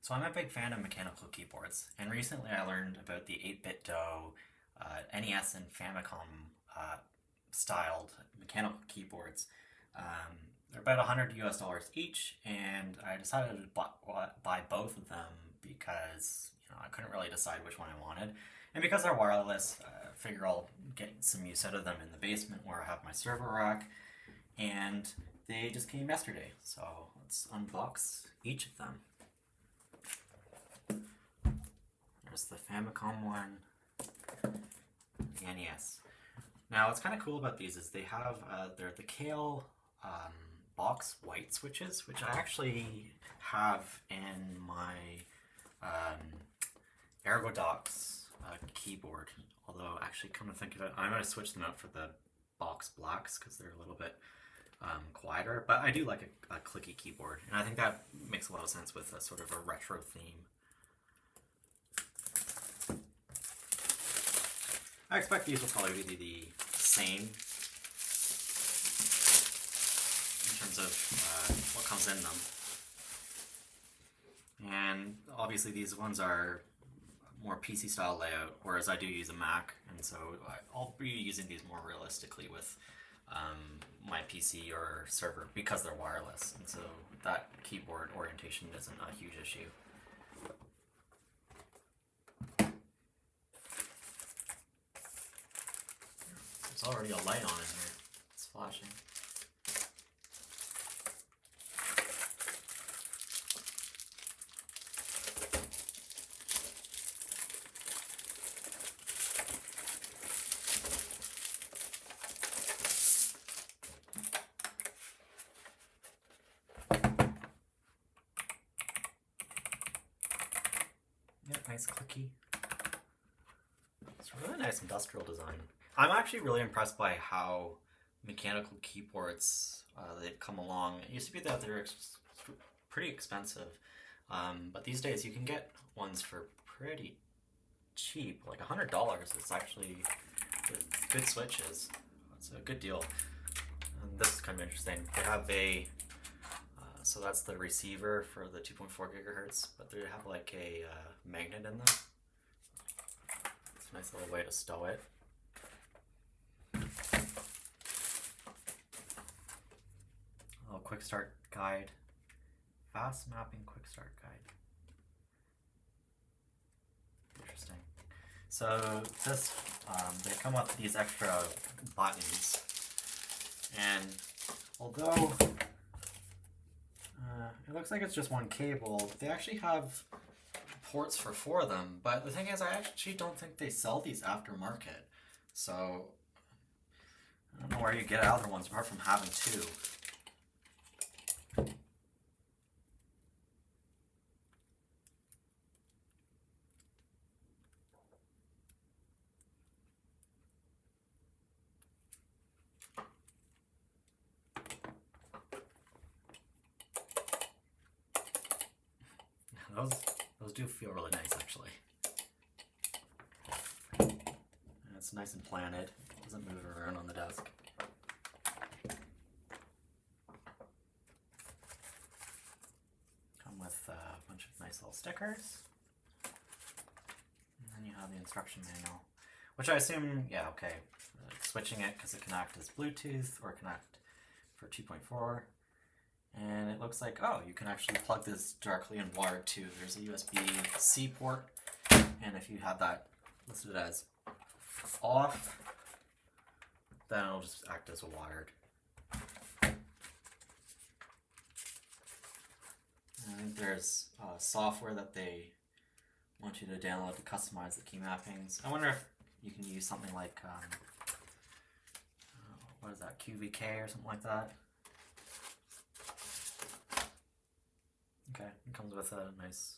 So I'm a big fan of mechanical keyboards, and recently I learned about the 8BitDo NES and Famicom styled mechanical keyboards. They're about $100 each, and I decided to buy both of them because I couldn't really decide which one I wanted. And because they're wireless, I figure I'll get some use out of them in the basement where I have my server rack, and they just came yesterday, so let's unbox each of them. There's the Famicom one, the NES. Now, what's kind of cool about these is they have they're the Kale box white switches, which I actually have in my Ergodox keyboard. Although, actually, come to think of it, I'm going to switch them out for the box blacks because they're a little bit quieter. But I do like a clicky keyboard, and I think that makes a lot of sense with a sort of a retro theme. I expect these will probably be the same in terms of what comes in them. And obviously these ones are more PC style layout, whereas I do use a Mac, and so I'll be using these more realistically with my PC or server because they're wireless, and so that keyboard orientation isn't a huge issue. There's already a light on in here. It's flashing. Yeah, nice clicky. It's a really nice industrial design. I'm actually really impressed by how mechanical keyboards they've come along. It used to be that they're pretty expensive, but these days you can get ones for pretty cheap, like $100. It's actually good switches. It's a good deal. And this is kind of interesting. They have a so that's the receiver for the 2.4 gigahertz, but they have like a magnet in them. It's a nice little way to stow it. A little quick start guide. Fast mapping quick start guide. Interesting. So this, they come with these extra buttons, and although it looks like it's just one cable, they actually have ports for 4 of them, but the thing is I actually don't think they sell these aftermarket, so I don't know where you get other ones apart from having 2. Those do feel really nice, actually. And it's nice and planted. It doesn't move around on the desk. Come with a bunch of nice little stickers. And then you have the instruction manual, which I assume, yeah, okay. Switching it because it can act as Bluetooth or connect for 2.4. And it looks like, oh, you can actually plug this directly in wired too. There's a USB-C port, and if you have that listed as off, then it'll just act as a wired. And there's software that they want you to download to customize the key mappings. I wonder if you can use something like, what is that, QVK or something like that. Okay, it comes with a nice,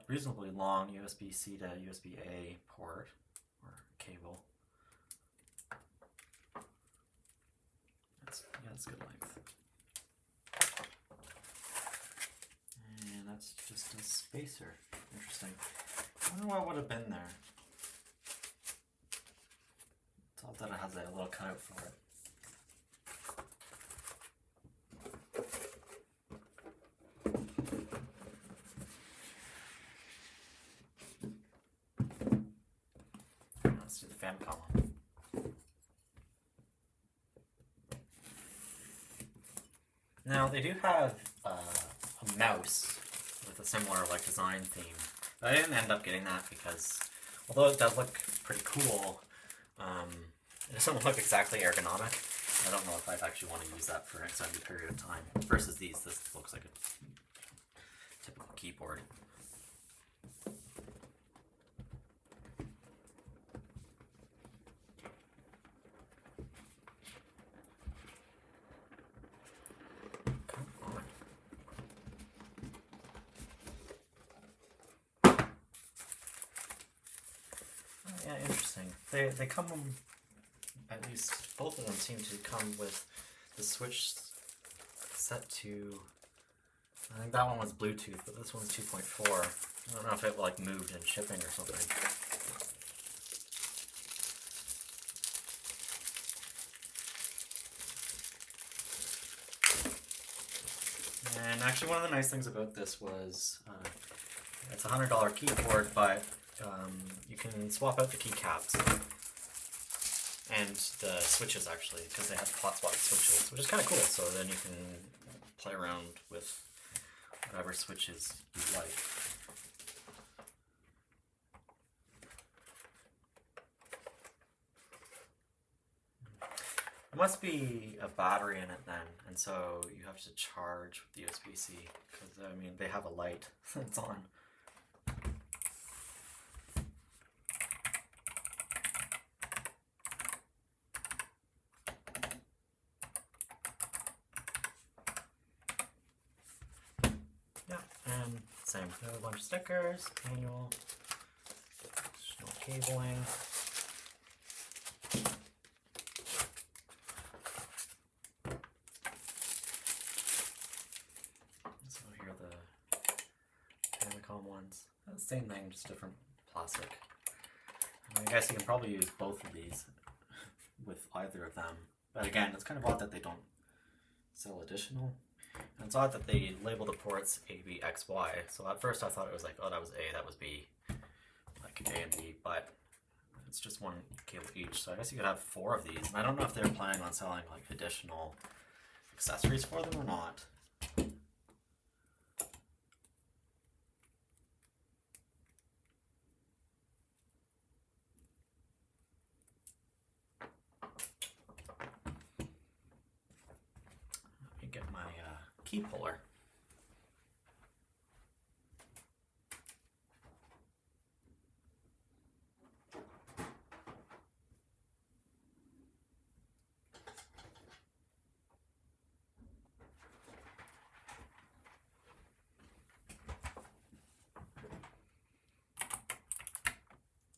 reasonably long USB-C to USB-A port, or cable. That's good length. And that's just a spacer. Interesting. I wonder what would have been there. It's odd that it has a little cutout for it. Let's do the Famicom one. Now they do have a mouse with a similar like design theme. But I didn't end up getting that because although it does look pretty cool, it doesn't look exactly ergonomic. I don't know if I'd actually want to use that for an extended period of time. Versus these, this looks like a typical keyboard. Yeah, interesting. They come, at least both of them seem to come with the switch set to, I think that one was Bluetooth, but this one's 2.4. I don't know if it like moved in shipping or something. And actually one of the nice things about this was it's a $100 keyboard, but you can swap out the keycaps and the switches actually, because they have hot swap switches, which is kind of cool. So then you can play around with whatever switches you like. There must be a battery in it then, and so you have to charge with the USB-C, because I mean they have a light that's on. Yeah, and same. We have a bunch of stickers, manual, additional cabling. So here are the Famicom ones. Same thing, just different plastic. I guess you can probably use both of these with either of them. But again, it's kind of odd that they don't sell additional. And it's odd that they label the ports A, B, X, Y. So at first I thought it was like, oh, that was A, that was B. Like A and B, but it's just one cable each. So I guess you could have 4 of these. And I don't know if they're planning on selling like additional accessories for them or not. Let me get my key puller.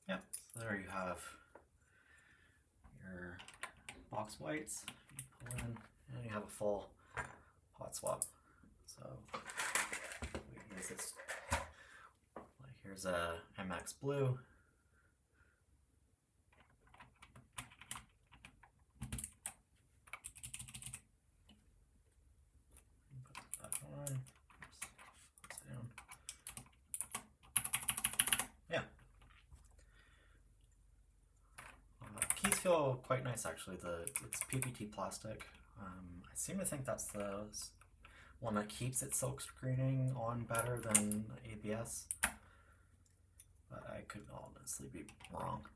Yep, so there you have your box whites. You pull in, and you have a full hot swap. So here's this. Here's a MX blue. Put that on. Oops, down. Yeah. Keys feel quite nice actually. It's PPT plastic. I seem to think that's the one that keeps its silk screening on better than ABS, but I could honestly be wrong.